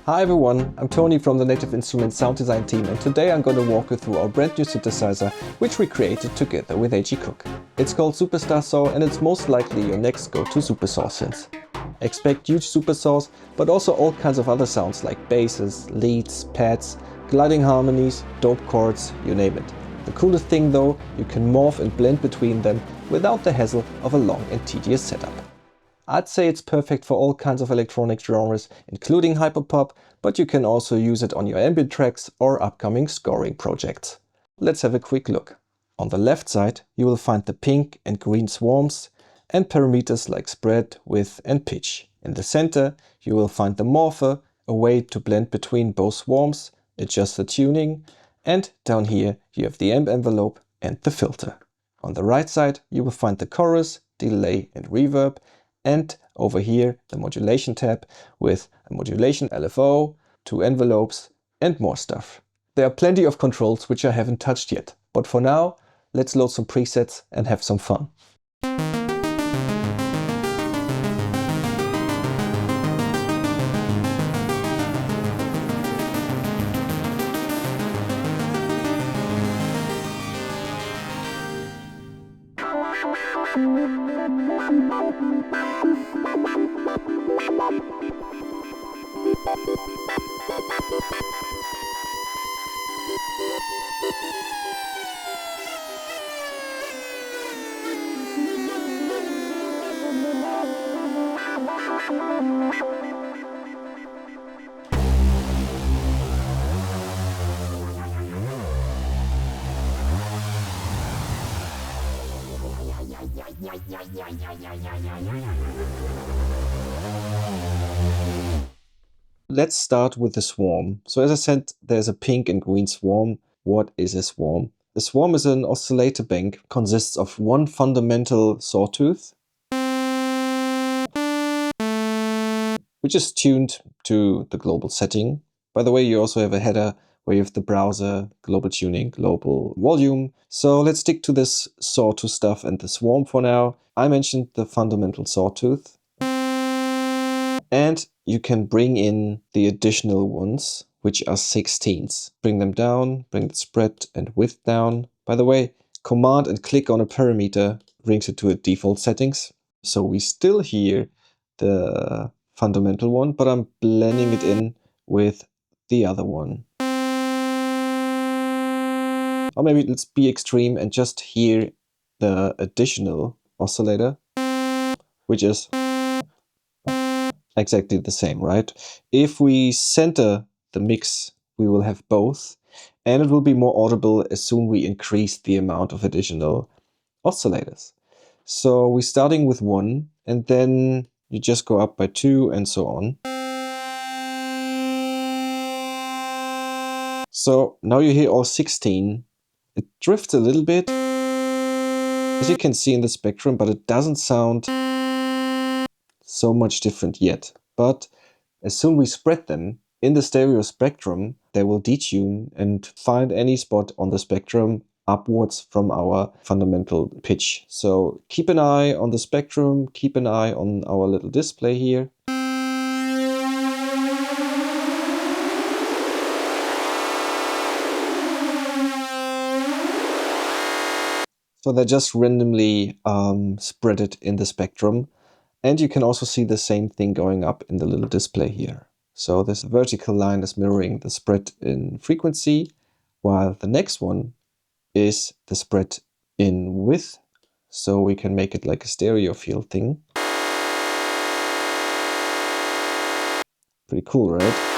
Hi everyone, I'm Toni from the Native Instruments sound design team, and today I'm going to walk you through our brand new synthesizer which we created together with A.G. Cook. It's called SuperStarSaw and it's most likely your next go-to SuperSaw synth. Expect huge supersaws, but also all kinds of other sounds like basses, leads, pads, gliding harmonies, dope chords, you name it. The coolest thing though, you can morph and blend between them without the hassle of a long and tedious setup. I'd say it's perfect for all kinds of electronic genres, including hyperpop, but you can also use it on your ambient tracks or upcoming scoring projects. Let's have a quick look. On the left side, you will find the pink and green swarms and parameters like spread, width and pitch. In the center, you will find the morpher, a way to blend between both swarms, adjust the tuning, and down here you have the amp envelope and the filter. On the right side, you will find the chorus, delay and reverb, and over here the modulation tab with a modulation LFO, 2 envelopes and more stuff. There are plenty of controls which I haven't touched yet, but for now let's load some presets and have some fun. Let's start with the swarm. So as I said, there's a pink and green swarm. What is a swarm? A swarm is an oscillator bank, consists of one fundamental sawtooth, which is tuned to the global setting. By the way, you also have a header where you have the browser, global tuning, global volume. So let's stick to this sawtooth stuff and the swarm for now. I mentioned the fundamental sawtooth. And you can bring in the additional ones, which are 16ths. Bring them down, bring the spread and width down. By the way, command and click on a parameter brings it to a default settings. So we still hear the fundamental one, but I'm blending it in with the other one. Or maybe let's be extreme and just hear the additional oscillator, which is exactly the same, right? If we center the mix, we will have both, and it will be more audible as soon we increase the amount of additional oscillators. So we're starting with 1, and then you just go up by 2 and so on. So now you hear all 16. It drifts a little bit, as you can see in the spectrum, but it doesn't sound so much different yet. But as soon we spread them in the stereo spectrum, they will detune and find any spot on the spectrum upwards from our fundamental pitch. So keep an eye on the spectrum, keep an eye on our little display here. So they just randomly spread it in the spectrum. And you can also see the same thing going up in the little display here. So this vertical line is mirroring the spread in frequency, while the next one is the spread in width. So we can make it like a stereo field thing. Pretty cool, right?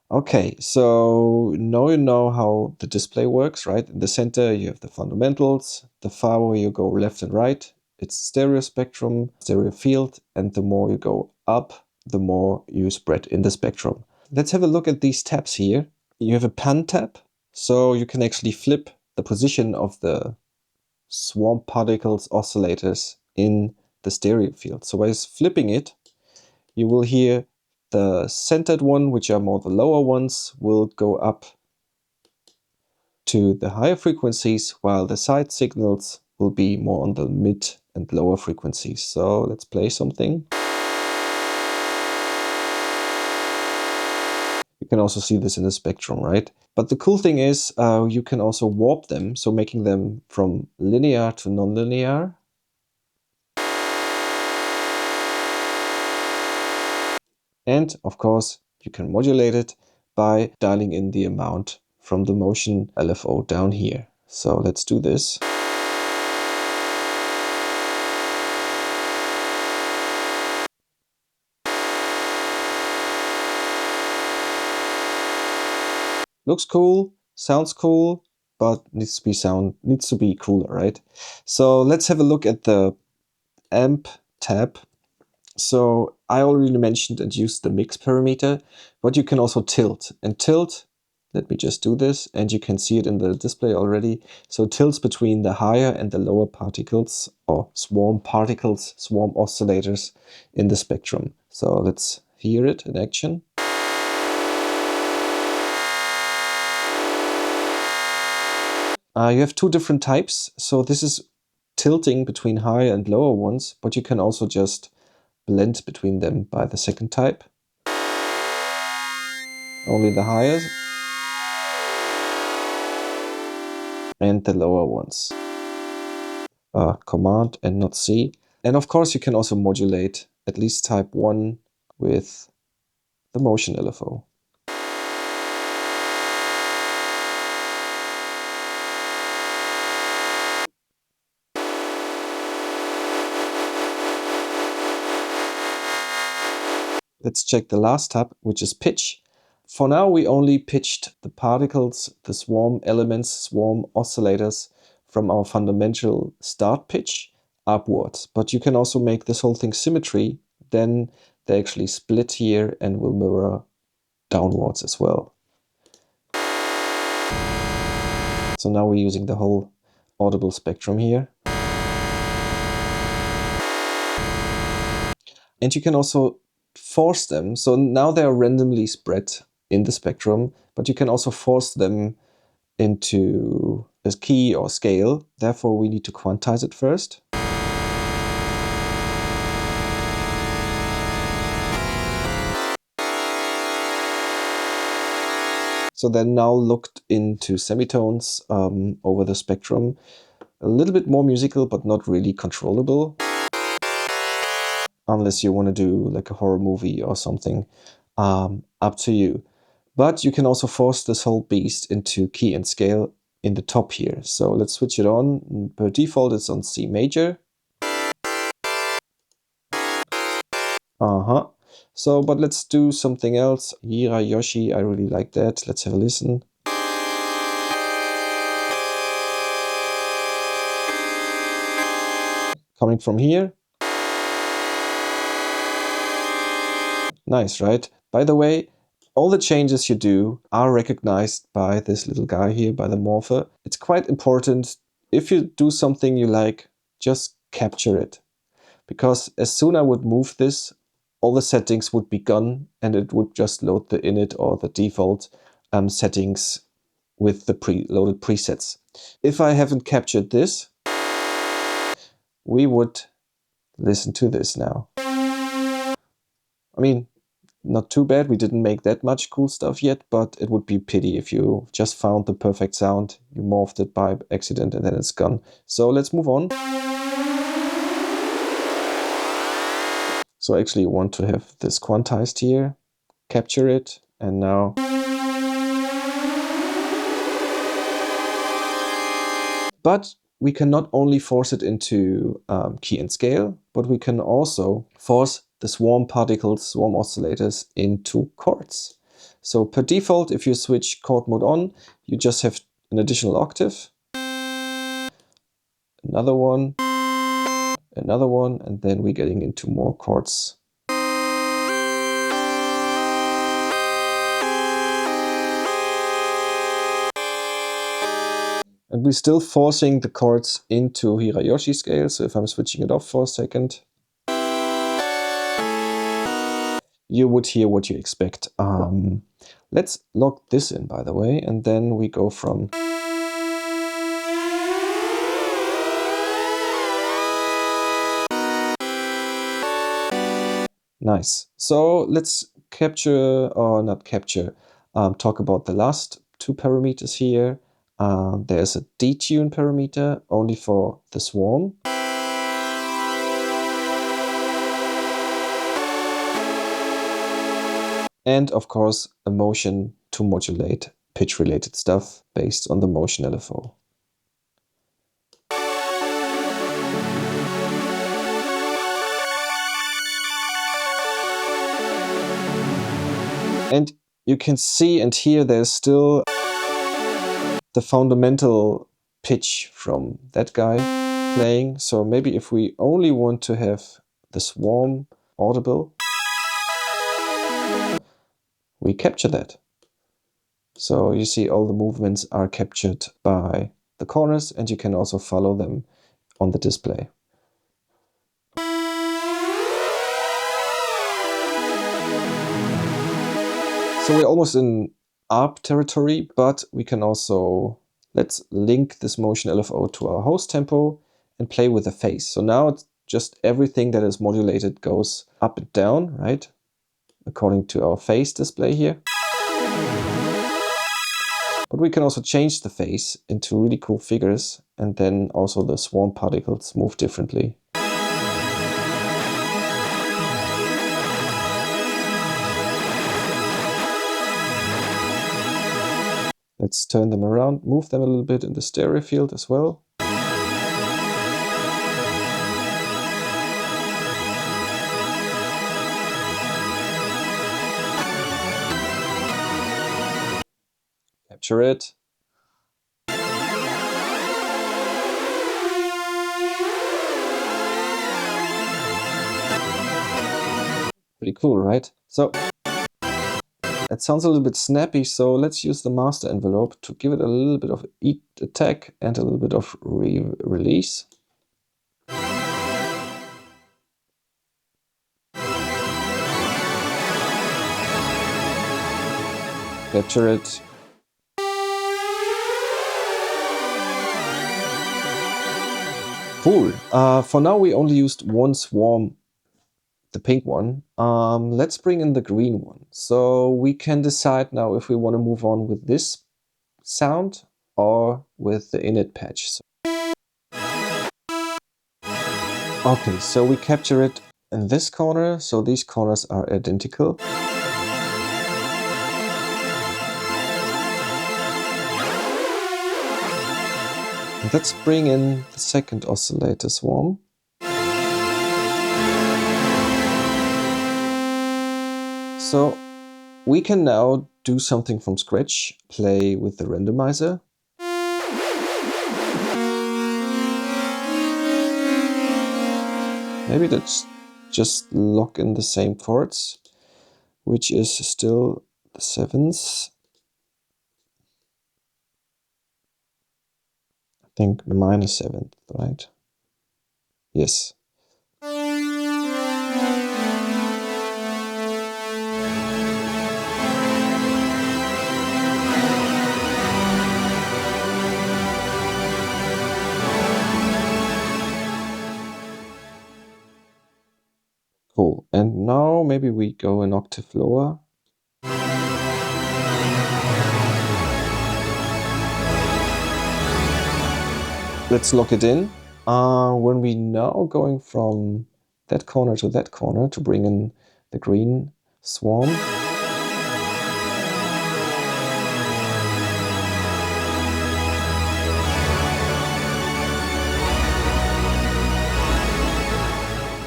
Okay, so now you know how the display works, right? In the center you have the fundamentals, the farther you go left and right, it's stereo spectrum, stereo field, and the more you go up, the more you spread in the spectrum. Let's have a look at these tabs here. You have a pan tab, so you can actually flip the position of the swarm particles oscillators in the stereo field. So by flipping it, you will hear the centered one, which are more the lower ones, will go up to the higher frequencies, while the side signals will be more on the mid and lower frequencies. So let's play something. You can also see this in the spectrum, right? But the cool thing is you can also warp them, so making them from linear to nonlinear. And of course, you can modulate it by dialing in the amount from the motion LFO down here. So let's do this. Looks cool, sounds cool, but needs to be cooler, right? So let's have a look at the amp tab. So I already mentioned and used the mix parameter, but you can also tilt. And tilt, let me just do this, and you can see it in the display already. So tilts between the higher and the lower particles, or swarm particles, swarm oscillators in the spectrum. So let's hear it in action. You have two different types. So this is tilting between higher and lower ones, but you can also just blend between them by the second type. Only the higher and the lower ones. Command and not C. And of course you can also modulate at least type 1 with the motion LFO. Let's check the last tab, which is pitch. For now we only pitched the particles, the swarm elements, swarm oscillators from our fundamental start pitch upwards. But you can also make this whole thing symmetry, then they actually split here and will mirror downwards as well. So now we're using the whole audible spectrum here. And you can also force them. So now they are randomly spread in the spectrum, but you can also force them into a key or scale. Therefore, we need to quantize it first. So they're now looked into semitones over the spectrum. A little bit more musical, but not really controllable. Unless you want to do like a horror movie or something, up to you. But you can also force this whole beast into key and scale in the top here. So let's switch it on. Per default, it's on C major. So, but let's do something else. Hirayoshi, I really like that. Let's have a listen. Coming from here. Nice, right? By the way, all the changes you do are recognized by this little guy here, by the morpher. It's quite important. If you do something you like, just capture it. Because as soon as I would move this, all the settings would be gone and it would just load the init or the default settings with the preloaded presets. If I haven't captured this, we would listen to this now. I mean, not too bad, we didn't make that much cool stuff yet, but it would be pity if you just found the perfect sound, you morphed it by accident and then it's gone. So let's move on. So I actually want to have this quantized here, capture it, and now. But we can not only force it into key and scale, but we can also force the swarm particles, swarm oscillators into chords. So per default, if you switch chord mode on, you just have an additional octave, another one, and then we're getting into more chords. And we're still forcing the chords into Hirayoshi scale. So if I'm switching it off for a second, you would hear what you expect. Let's lock this in, by the way, and then we go from nice. So let's capture, or not capture, talk about the last two parameters here. There's a detune parameter only for the swarm. And of course, a motion to modulate pitch-related stuff based on the motion LFO. And you can see and hear there's still the fundamental pitch from that guy playing. So maybe if we only want to have the swarm audible, we capture that. So you see all the movements are captured by the corners, and you can also follow them on the display. So we're almost in ARP territory, but we can also, let's link this motion LFO to our host tempo and play with the phase. So now it's just everything that is modulated goes up and down, right? According to our phase display here. But we can also change the phase into really cool figures, and then also the swarm particles move differently. Let's turn them around, move them a little bit in the stereo field as well. Capture it. Pretty cool, right? So it sounds a little bit snappy, so let's use the master envelope to give it a little bit of attack and a little bit of release. Capture it. Cool. For now we only used one swarm, the pink one. Let's bring in the green one. So we can decide now if we want to move on with this sound or with the init patch. Okay, so we capture it in this corner, so these corners are identical. And let's bring in the second oscillator swarm. So we can now do something from scratch, play with the randomizer. Maybe let's just lock in the same chords, which is still the sevenths. I think the minor seventh, right? Yes. Cool. And now maybe we go an octave lower. Let's lock it in. When we now going from that corner to bring in the green swarm.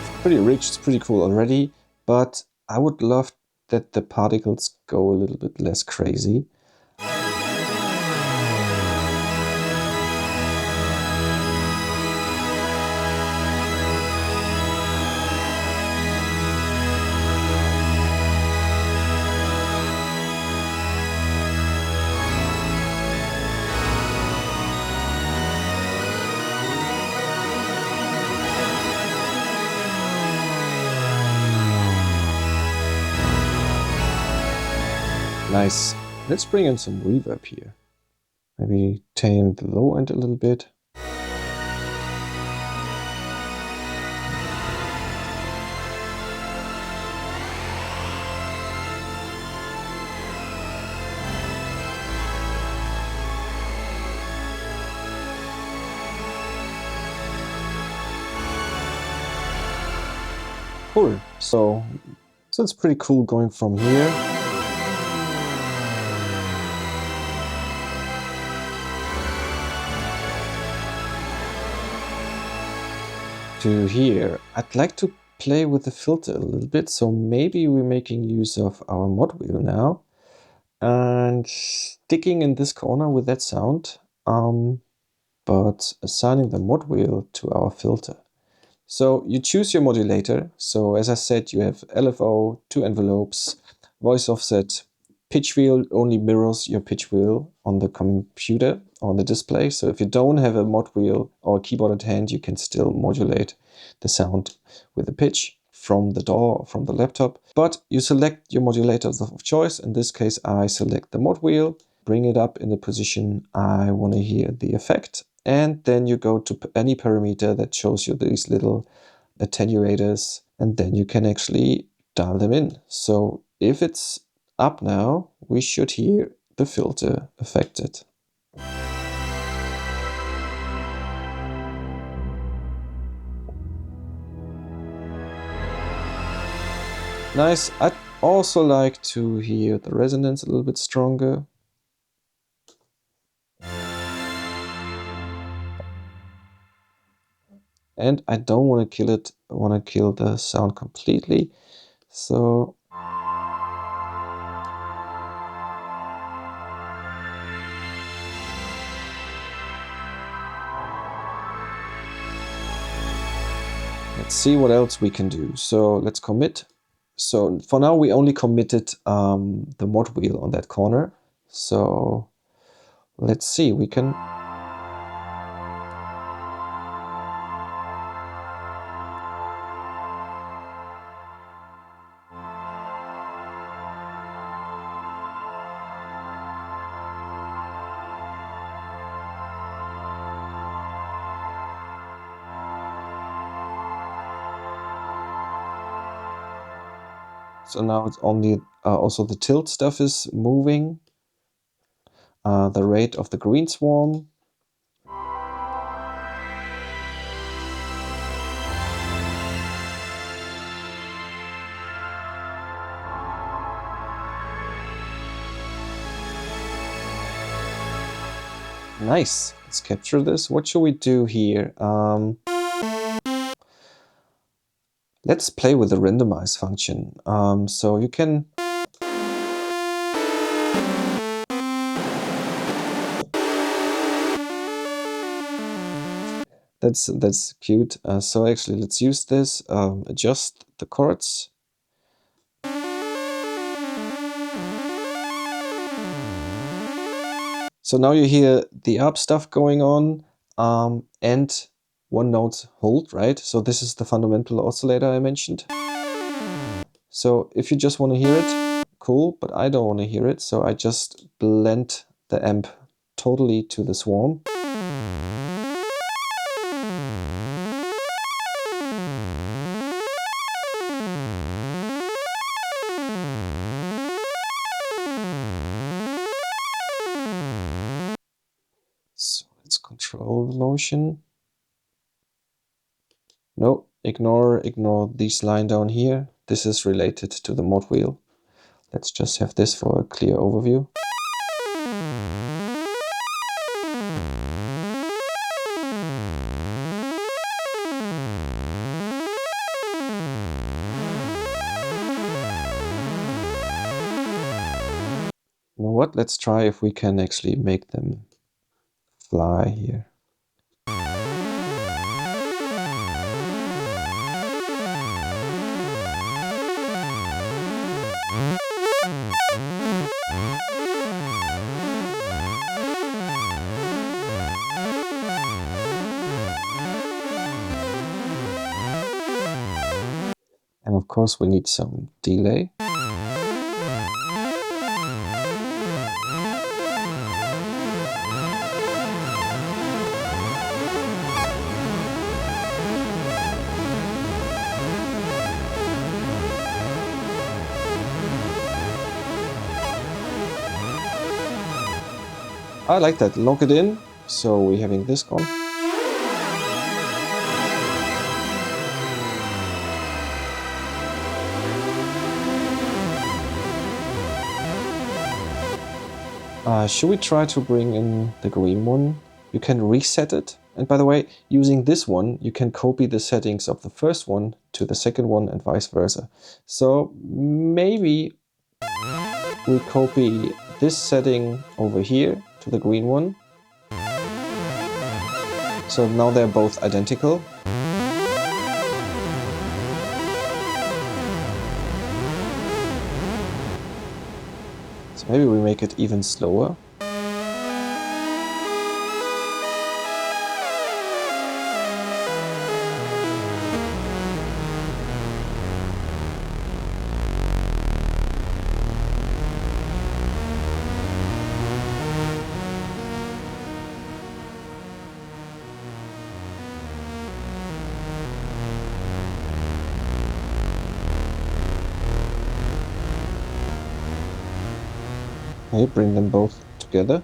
It's pretty rich, it's pretty cool already, but I would love that the particles go a little bit less crazy. Nice. Let's bring in some reverb here. Maybe tame the low end a little bit. Cool. So it's pretty cool going from here to here. I'd like to play with the filter a little bit, so maybe we're making use of our mod wheel now and sticking in this corner with that sound, but assigning the mod wheel to our filter. So you choose your modulator. So as I said, you have LFO, 2 envelopes, voice offset. Pitch wheel only mirrors your pitch wheel on the computer, on the display. So if you don't have a mod wheel or a keyboard at hand, you can still modulate the sound with the pitch from the DAW or from the laptop. But you select your modulators of choice. In this case, I select the mod wheel, bring it up in the position I want to hear the effect. And then you go to any parameter that shows you these little attenuators, and then you can actually dial them in. So if it's up now, we should hear the filter affected. Nice. I'd also like to hear the resonance a little bit stronger. And I don't want to kill it. I want to kill the sound completely. So let's see what else we can do. So let's commit. So for now, we only committed the mod wheel on that corner. So let's see, we can... So now it's only also the tilt stuff is moving. The rate of the green swarm. Nice. Let's capture this. What should we do here? Let's play with the randomize function. So you can... That's cute. So actually, let's use this. Adjust the chords. So now you hear the up stuff going on, and one note hold, right? So this is the fundamental oscillator I mentioned. So if you just want to hear it, cool, but I don't want to hear it, so I just blend the amp totally to the swarm. So let's control the motion. No, ignore this line down here. This is related to the mod wheel. Let's just have this for a clear overview. You know what? Let's try if we can actually make them fly here. And of course we need some delay. I like that. Lock it in. So we're having this gone. Should we try to bring in the green one? You can reset it. And by the way, using this one, you can copy the settings of the first one to the second one and vice versa. So maybe we copy this setting over here to the green one. So now they're both identical. So maybe we make it even slower. Okay, bring them both together.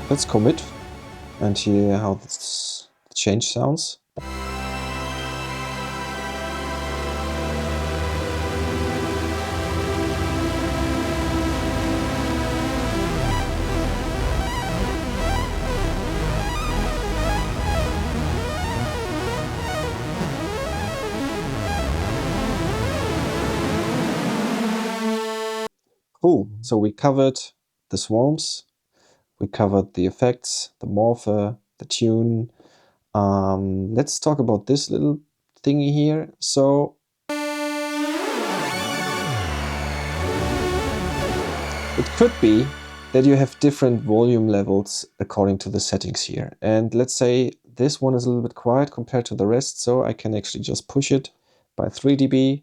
Let's commit and hear how this change sounds. Cool, so we covered the swarms, we covered the effects, the morpher, the tune. Let's talk about this little thingy here. So it could be that you have different volume levels according to the settings here. And let's say this one is a little bit quiet compared to the rest, so I can actually just push it by 3 dB.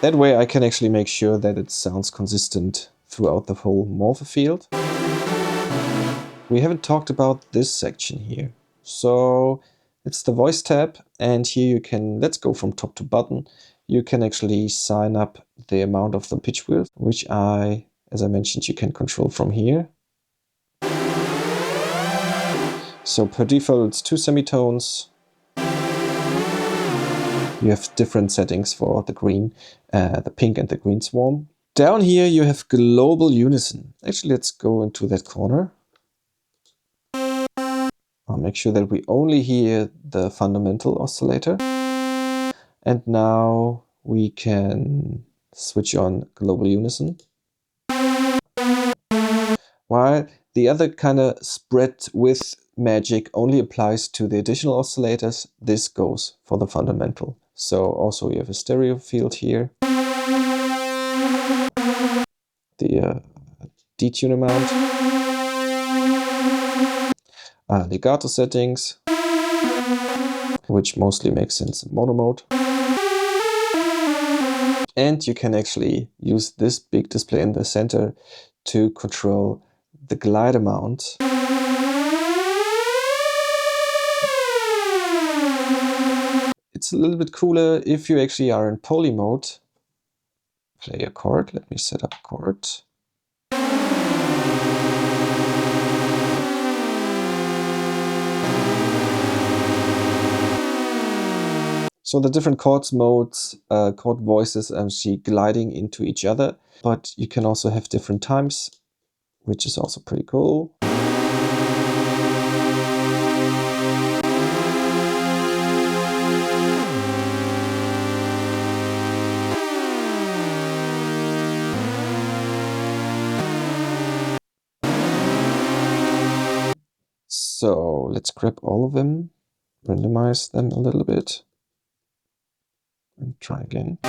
That way I can actually make sure that it sounds consistent throughout the whole morpher field. We haven't talked about this section here. So it's the voice tab, and here you can, let's go from top to bottom. You can actually sign up the amount of the pitch wheel, which as I mentioned, you can control from here. So per default it's 2 semitones. You have different settings for the green, the pink and the green swarm. Down here you have global unison. Actually, let's go into that corner. I'll make sure that we only hear the fundamental oscillator. And now we can switch on global unison. While the other kind of spread width magic only applies to the additional oscillators, this goes for the fundamental. So also you have a stereo field here. The detune amount. Legato settings, which mostly makes sense in mono mode. And you can actually use this big display in the center to control the glide amount. It's a little bit cooler if you actually are in poly mode. Play a chord. Let me set up a chord. So the different chord modes, chord voices are actually gliding into each other, but you can also have different times, which is also pretty cool. So let's grab all of them, randomize them a little bit, and try again.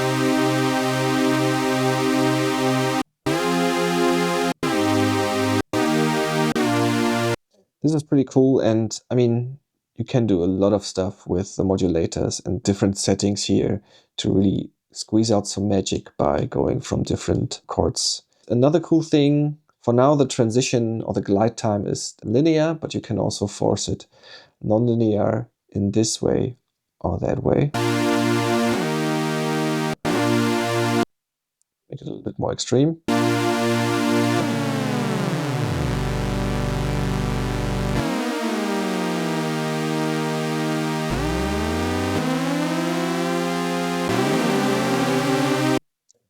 This is pretty cool, and I mean, you can do a lot of stuff with the modulators and different settings here to really squeeze out some magic by going from different chords. Another cool thing, for now the transition or the glide time is linear, but you can also force it non-linear in this way or that way. Make it a little bit more extreme.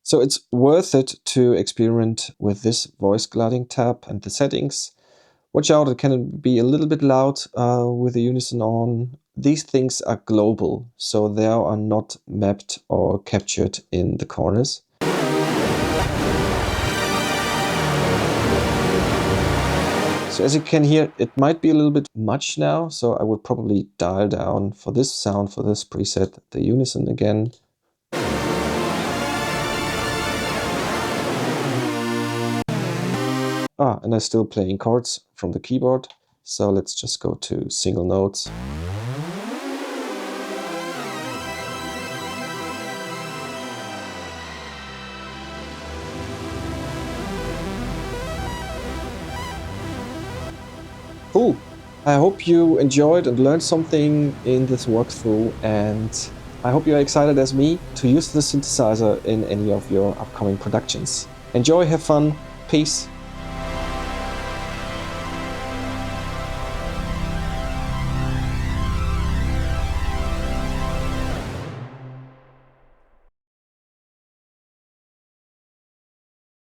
So it's worth it to experiment with this voice gliding tab and the settings. Watch out, it can be a little bit loud with the unison on. These things are global, so they are not mapped or captured in the corners. So as you can hear, it might be a little bit much now, so I would probably dial down for this sound, for this preset, the unison again. And I'm still playing chords from the keyboard, so let's just go to single notes. Cool! I hope you enjoyed and learned something in this walkthrough, and I hope you're excited as me to use the synthesizer in any of your upcoming productions. Enjoy, have fun, peace!